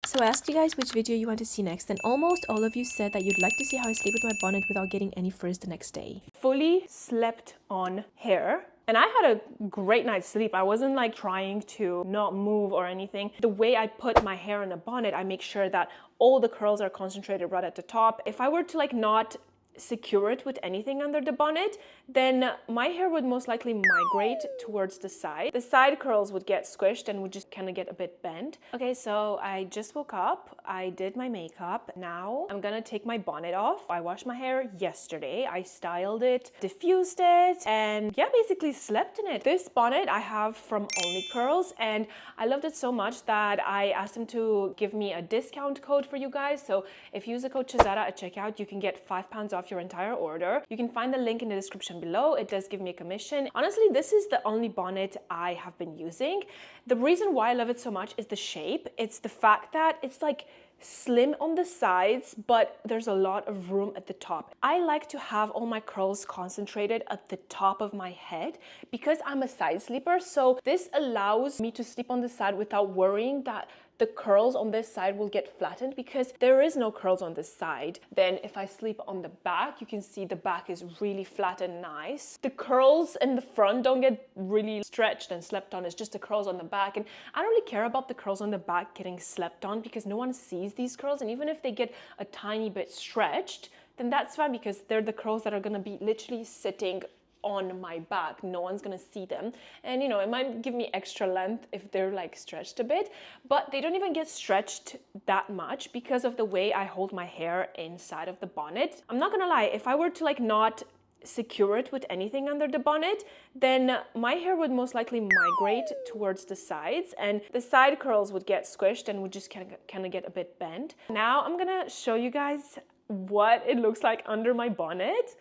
So I asked you guys which video you want to see next, and almost all of you said that you'd like to see how I sleep with my bonnet without getting any frizz the next day. Fully slept on hair. And I had a great night's sleep. I wasn't like trying to not move or anything. The way I put my hair in a bonnet, I make sure that all the curls are concentrated right at the top. If I were to like not secure it with anything under the bonnet, then my hair would most likely migrate towards the side. The side curls would get squished and would just kind of get a bit bent. Okay, so I just woke up. I did my makeup. Now I'm gonna take my bonnet off. I washed my hair yesterday. I styled it, diffused it, and yeah, basically slept in it. This bonnet I have from Only Curls, and I loved it so much that I asked them to give me a discount code for you guys. So if you use the code Chazada at checkout, you can get £5 off your entire order. You can find the link in the description below. It does give me a commission. Honestly, this is the only bonnet I have been using. The reason why I love it so much is the shape. It's the fact that it's like slim on the sides, but there's a lot of room at the top. I like to have all my curls concentrated at the top of my head because I'm a side sleeper. So this allows me to sleep on the side without worrying that the curls on this side will get flattened, because there is no curls on this side. Then if I sleep on the back, you can see the back is really flat and nice. The curls in the front don't get really stretched and slept on. It's just the curls on the back. And I don't really care about the curls on the back getting slept on because no one sees these curls. And even if they get a tiny bit stretched, then that's fine because they're the curls that are gonna be literally sitting on my back. No one's gonna see them, and you know, it might give me extra length if they're like stretched a bit, but they don't even get stretched that much because of the way I hold my hair inside of the bonnet. I'm not gonna lie, if I were to like not secure it with anything under the bonnet, then my hair would most likely migrate towards the sides and the side curls would get squished and would just kind of get a bit bent. Now I'm gonna show you guys what it looks like under my bonnet.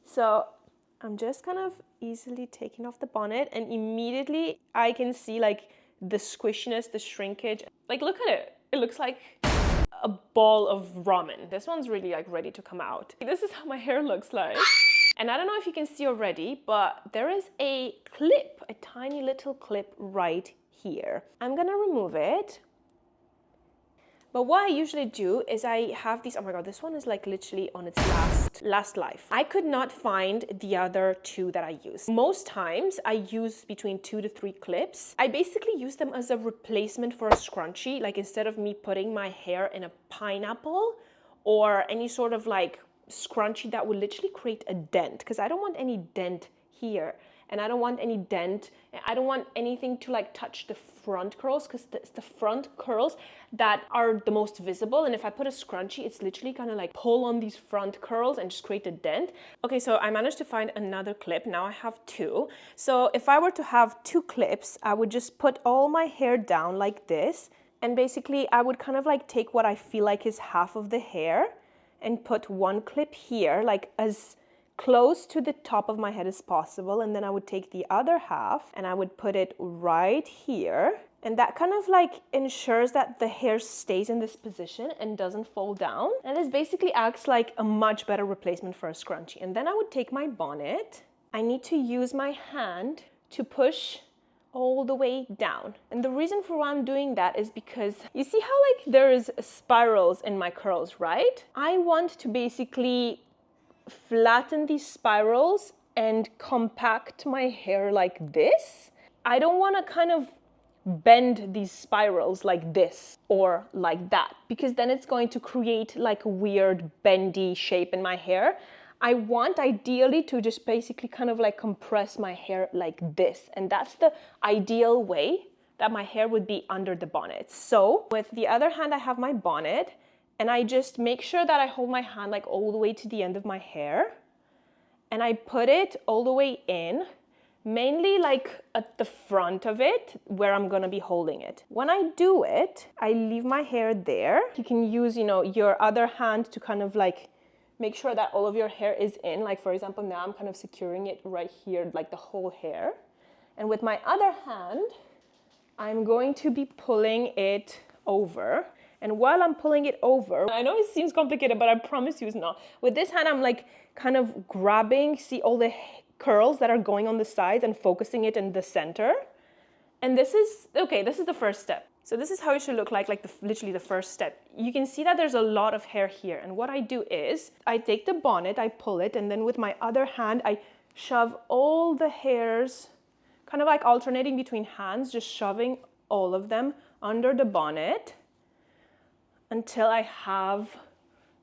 So I'm just kind of easily taking off the bonnet, and immediately I can see like the squishiness, the shrinkage. Like, look at it. It looks like a ball of ramen. This one's really like ready to come out. This is how my hair looks like. And I don't know if you can see already, but there is a clip, a tiny little clip right here. I'm gonna remove it. But what I usually do is I have these, oh my God, this one is like literally on its last life. I could not find the other two that I use. Most times I use between 2 to 3 clips. I basically use them as a replacement for a scrunchie. Like, instead of me putting my hair in a pineapple or any sort of like scrunchie that would literally create a dent, because I don't want any dent here. And I don't want any dent. I don't want anything to like touch the front curls, because it's the front curls that are the most visible. And if I put a scrunchie, it's literally gonna like pull on these front curls and just create a dent. Okay, so I managed to find another clip. Now I have 2. So if I were to have 2 clips, I would just put all my hair down like this. And basically I would kind of like take what I feel like is half of the hair and put one clip here, like as close to the top of my head as possible, and then I would take the other half and I would put it right here, and that kind of like ensures that the hair stays in this position and doesn't fall down, and this basically acts like a much better replacement for a scrunchie. And then I would take my bonnet. I need to use my hand to push all the way down, and the reason for why I'm doing that is because you see how like there is spirals in my curls, right? I want to basically flatten these spirals and compact my hair like this. I don't want to kind of bend these spirals like this or like that, because then it's going to create like a weird bendy shape in my hair. I want ideally to just basically kind of like compress my hair like this, and that's the ideal way that my hair would be under the bonnet. So with the other hand, I have my bonnet, and I just make sure that I hold my hand like all the way to the end of my hair, and I put it all the way in, mainly like at the front of it where I'm gonna be holding it. When I do it, I leave my hair there. You can use, you know, your other hand to kind of like make sure that all of your hair is in. Like, for example, now I'm kind of securing it right here, like the whole hair. And with my other hand, I'm going to be pulling it over. And while I'm pulling it over, I know it seems complicated, but I promise you it's not. With this hand, I'm like kind of grabbing, see all the curls that are going on the sides and focusing it in the center. And this is, okay, this is the first step. So this is how it should look like literally the first step. You can see that there's a lot of hair here. And what I do is I take the bonnet, I pull it, and then with my other hand, I shove all the hairs, kind of like alternating between hands, just shoving all of them under the bonnet until I have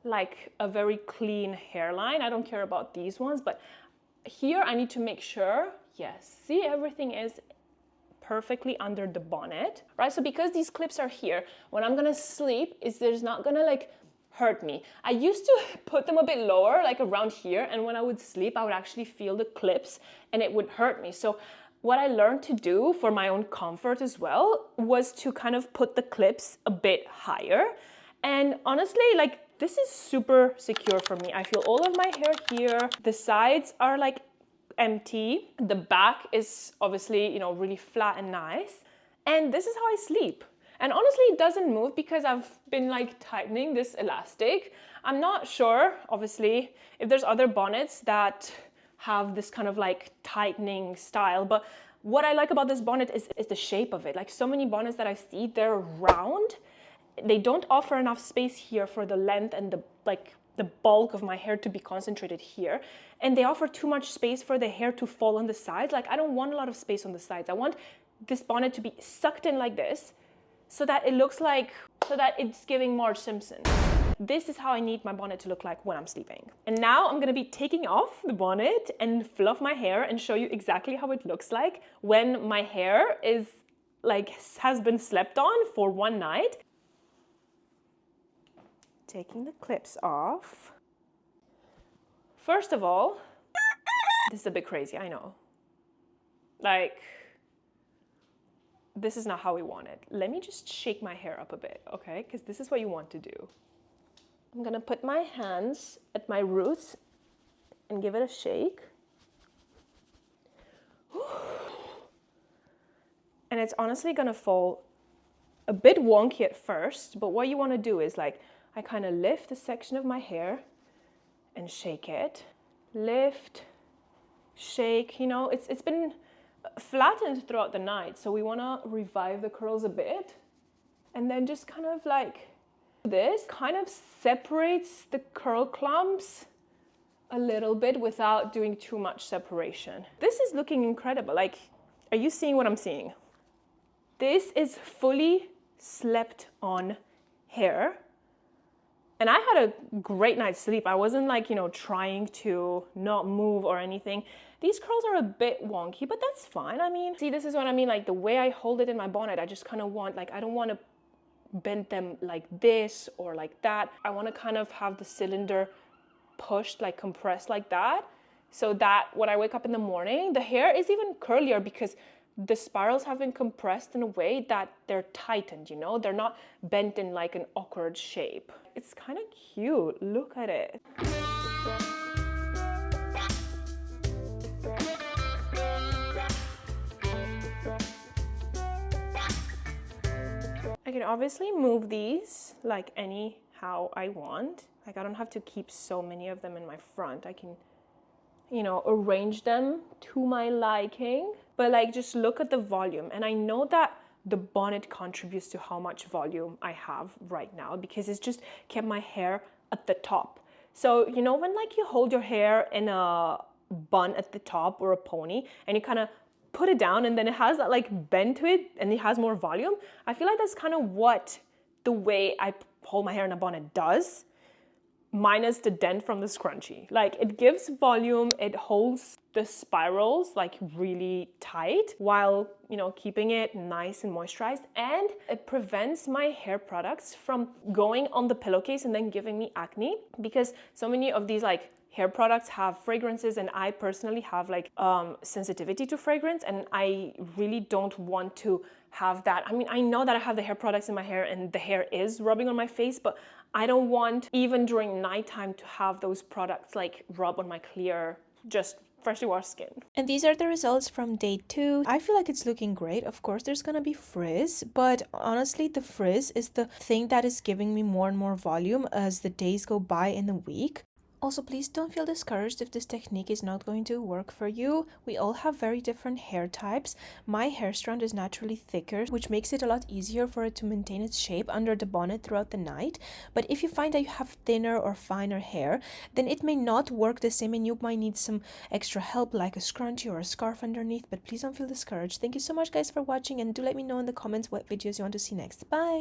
like a very clean hairline. I don't care about these ones, but here I need to make sure, yes, see, everything is perfectly under the bonnet, right? So because these clips are here, when I'm gonna sleep, there's not gonna like hurt me. I used to put them a bit lower, like around here, and when I would sleep, I would actually feel the clips and it would hurt me. So what I learned to do for my own comfort as well was to kind of put the clips a bit higher. And honestly, like, this is super secure for me. I feel all of my hair here. The sides are like empty. The back is obviously, you know, really flat and nice. And this is how I sleep. And honestly, it doesn't move because I've been like tightening this elastic. I'm not sure, obviously, if there's other bonnets that have this kind of like tightening style, but what I like about this bonnet is the shape of it. Like so many bonnets that I see, they're round. They don't offer enough space here for the length and the bulk of my hair to be concentrated here. And they offer too much space for the hair to fall on the sides. Like I don't want a lot of space on the sides. I want this bonnet to be sucked in like this so that it looks like, so that it's giving Marge Simpson. This is how I need my bonnet to look like when I'm sleeping. And now I'm gonna be taking off the bonnet and fluff my hair and show you exactly how it looks like when my hair is like, has been slept on for one night. Taking the clips off. First of all, this is a bit crazy, I know. Like, this is not how we want it. Let me just shake my hair up a bit, okay? Because this is what you want to do. I'm gonna put my hands at my roots and give it a shake. And it's honestly gonna fall a bit wonky at first, but what you wanna do is like, I kind of lift a section of my hair and shake it. Lift, shake, you know, it's been flattened throughout the night, so we wanna revive the curls a bit. And then just kind of like, this kind of separates the curl clumps a little bit without doing too much separation. This is looking incredible. Like, are you seeing what I'm seeing? This is fully slept on hair. And I had a great night's sleep. I wasn't like, you know, trying to not move or anything. These curls are a bit wonky, but that's fine. I mean, see, this is what I mean. Like the way I hold it in my bonnet, I just kind of want, like, I don't want to bend them like this or like that. I want to kind of have the cylinder pushed, like compressed like that, so that when I wake up in the morning, the hair is even curlier because the spirals have been compressed in a way that they're tightened, you know? They're not bent in like an awkward shape. It's kind of cute. Look at it. I can obviously move these like anyhow I want. Like I don't have to keep so many of them in my front. I can, you know, arrange them to my liking. But like just look at the volume. And I know that the bonnet contributes to how much volume I have right now because it's just kept my hair at the top. So, you know, when like you hold your hair in a bun at the top or a pony and you kind of put it down and then it has that like bend to it and it has more volume. I feel like that's kind of what the way I hold my hair in a bonnet does, minus the dent from the scrunchie. Like it gives volume, it holds the spirals like really tight while, you know, keeping it nice and moisturized, and it prevents my hair products from going on the pillowcase and then giving me acne, because so many of these like hair products have fragrances and I personally have like sensitivity to fragrance, and I really don't want to have that. I mean, I know that I have the hair products in my hair and the hair is rubbing on my face, but I don't want even during nighttime to have those products like rub on my clear, just freshly washed skin. And these are the results from day 2. I feel like it's looking great. Of course, there's gonna be frizz, but honestly, the frizz is the thing that is giving me more and more volume as the days go by in the week. Also, please don't feel discouraged if this technique is not going to work for you. We all have very different hair types. My hair strand is naturally thicker, which makes it a lot easier for it to maintain its shape under the bonnet throughout the night. But if you find that you have thinner or finer hair, then it may not work the same and you might need some extra help like a scrunchie or a scarf underneath. But please don't feel discouraged. Thank you so much guys for watching, and do let me know in the comments what videos you want to see next. Bye!